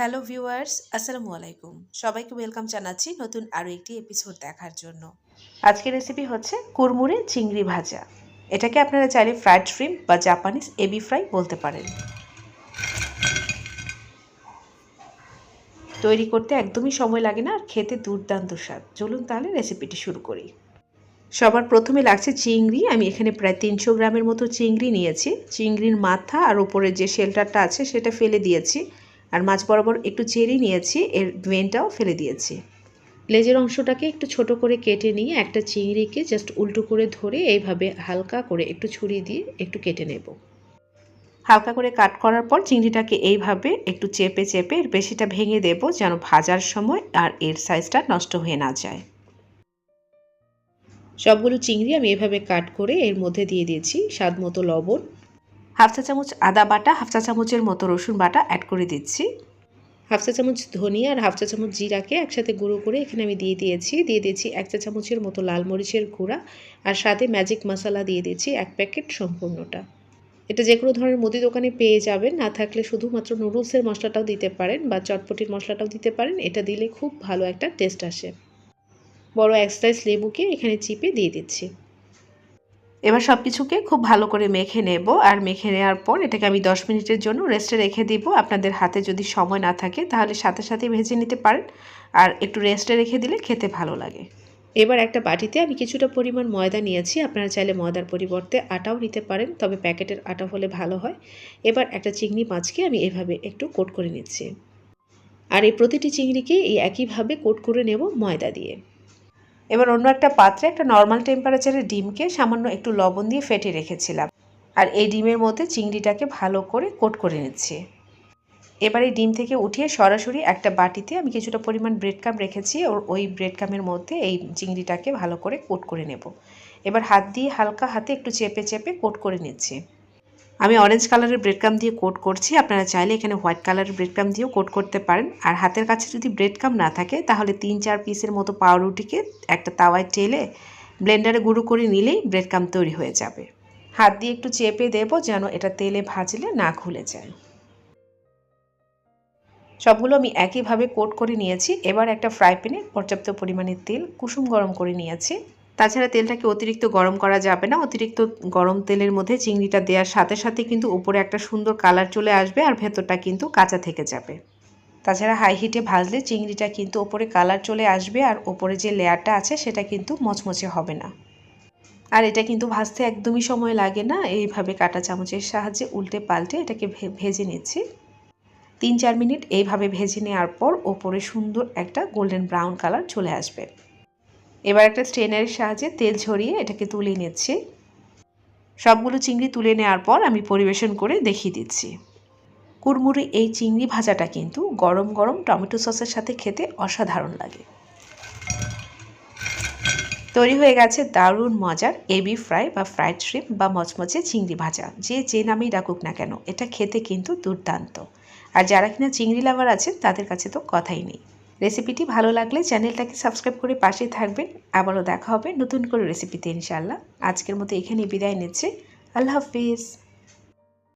Hello viewers, আসসালামু আলাইকুম। সবাইকে ওয়েলকাম জানাচ্ছি নতুন আরও একটি এপিসোড দেখার জন্য। আজকের রেসিপি হচ্ছে কুড়মুড়ে চিংড়ি ভাজা। এটাকে আপনারা চাইলে ফ্রাইড শ্রিম্প বা জাপানিজ এবি ফ্রাই বলতে পারেন। তৈরি করতে একদমই সময় লাগে না আর খেতে দুর্দান্ত স্বাদ। চলুন তাহলে রেসিপিটি শুরু করি। সবার প্রথমে লাগছে চিংড়ি। আমি এখানে প্রায় 300 গ্রামের মতো চিংড়ি নিয়েছি। চিংড়ির মাথা আর উপরে যে শেলটারটা আছে সেটা ফেলে দিয়েছি, আর মাছ বরাবর একটু চেরি নিয়েছি, এর ভেনটাও ফেলে দিয়েছি। লেজের অংশটাকে একটু ছোট করে কেটে নিয়ে একটা চিংড়িকে জাস্ট উল্টো করে ধরে এইভাবে হালকা করে একটু ছুরি দিয়ে একটু কেটে নেব। হালকা করে কাট করার পর চিংড়িটাকে এইভাবে একটু চেপে চেপে এর পেশিটা ভেঙে দেব, যেন ভাজার সময় আর এর সাইজটা নষ্ট হয়ে না যায়। সবগুলো চিংড়ি আমি এভাবে কাট করে এর মধ্যে দিয়ে দিয়েছি স্বাদ মতো লবণ, হাফ চা চামচ আদা বাটা, হাফ চা চামচের মতো রসুন বাটা অ্যাড করে দিচ্ছি। হাফ চা চামচ ধনিয়া আর হাফ চা চামচ জিরাকে একসাথে গুঁড়ো করে এখানে আমি দিয়ে দিয়েছি 1 চা চামচের মতো লাল মরিচের গুঁড়া, আর সাথে ম্যাজিক মশলা দিয়ে দিয়েছি 1 প্যাকেট সম্পূর্ণটা। এটা যে কোনো ধরনের মুদি দোকানে পেয়ে যাবেন, না থাকলে শুধুমাত্র নুডলসের মশলাটাও দিতে পারেন বা চটপটির মশলাটাও দিতে পারেন। এটা দিলে খুব ভালো একটা টেস্ট আসে। বড় এক স্লাইস লেবুকে এখানে চিপে দিয়ে দিচ্ছি। এবার সব কিছুকে খুব ভালো করে মেখে নেব, আর মেখে নেওয়ার পর এটাকে আমি 10 মিনিটের জন্য রেস্টে রেখে দিব। আপনাদের হাতে যদি সময় না থাকে তাহলে সাথে সাথে ভেজে নিতে পারেন, আর একটু রেস্টে রেখে দিলে খেতে ভালো লাগে। এবার একটা বাটিতে আমি কিছুটা পরিমাণ ময়দা নিয়েছি। আপনারা চাইলে ময়দার পরিবর্তে আটাও নিতে পারেন, তবে প্যাকেটের আটা হলে ভালো হয়। এবার একটা চিংড়ি মাছকে আমি এভাবে একটু কোট করে নিচ্ছি, আর এই প্রতিটি চিংড়িকে এই একইভাবে কোট করে নেব ময়দা দিয়ে। এবার অন্য একটা পাত্রে একটা নর্মাল টেম্পারেচারের ডিমকে সামান্য একটু লবণ দিয়ে ফেটে রেখেছিলাম, আর এই ডিমের মধ্যে চিংড়িটাকে ভালো করে কোট করে নিচ্ছি। এবার এই ডিম থেকে উঠিয়ে সরাসরি একটা বাটিতে আমি কিছুটা পরিমাণ ব্রেড ক্রাম্ব রেখেছি, ওই ব্রেড ক্রাম্বের মধ্যে এই চিংড়িটাকে ভালো করে কোট করে নেব। এবার হাত দিয়ে হালকা হাতে একটু চেপে চেপে কোট করে নিচ্ছি। আমি অরেঞ্জ কালারের ব্রেড ক্রাম্ব দিয়ে কোট করছি, আপনারা চাইলে এখানে হোয়াইট কালারের ব্রেড ক্রাম্ব দিয়েও কোট করতে পারেন। আর হাতের কাছে যদি ব্রেড ক্রাম্ব না থাকে তাহলে 3-4 পিসের মতো পাউরুটিকে একটা তাওয়ায় টেলে ব্লেন্ডারে গুঁড়ো করে নিলেই ব্রেড ক্রাম্ব তৈরি হয়ে যাবে। হাত দিয়ে একটু চেপে দেব যেন এটা তেলে ভাজলে না খুলে যায়। সবগুলো আমি একইভাবে কোট করে নিয়েছি। এবার একটা ফ্রাই প্যানে পর্যাপ্ত পরিমাণে তেল কুসুম গরম করে নিয়েছি। তাছাড়া তেলটাকে অতিরিক্ত গরম করা যাবে না। অতিরিক্ত গরম তেলের মধ্যে চিংড়িটা দেওয়ার সাথে সাথে কিন্তু উপরে একটা সুন্দর কালার চলে আসবে, আর ভেতরটা কিন্তু কাঁচা থেকে যাবে। তাছাড়া হাই হিটে ভাজলে চিংড়িটা কিন্তু ওপরে কালার চলে আসবে, আর ওপরে যে লেয়ারটা আছে সেটা কিন্তু মচমচে হবে না। আর এটা কিন্তু ভাজতে একদমই সময় লাগে না। এইভাবে কাঁটা চামচের সাহায্যে উল্টে পাল্টে এটাকে ভেজে নিচ্ছি। 3-4 মিনিট এইভাবে ভেজে নেওয়ার পর ওপরে সুন্দর একটা গোল্ডেন ব্রাউন কালার চলে আসবে। এবার একটা স্ট্রেনারের সাহায্যে তেল ঝরিয়ে এটাকে তুলে নিচ্ছি। সবগুলো চিংড়ি তুলে নেওয়ার পর আমি পরিবেশন করে দেখিয়ে দিচ্ছি। কুড়মুড়ে এই চিংড়ি ভাজাটা কিন্তু গরম গরম টমেটো সসের সাথে খেতে অসাধারণ লাগে। তৈরি হয়ে গেছে দারুণ মজার এবি ফ্রাই বা ফ্রাইড শ্রিম্প বা মচমচে চিংড়ি ভাজা। যে নামেই ডাকুক না কেন, এটা খেতে কিন্তু দুর্দান্ত। আর যারা কিনা চিংড়ি লাভার আছেন তাদের কাছে তো কথাই নেই। রেসিপিটি ভালো লাগলে চ্যানেলটাকে সাবস্ক্রাইব করে পাশে থাকবেন। আবারও দেখা হবে নতুন করে রেসিপিতে ইনশাআল্লাহ। আজকের মতো এখানেই বিদায় নিচ্ছি। আল্লাহ হাফিজ।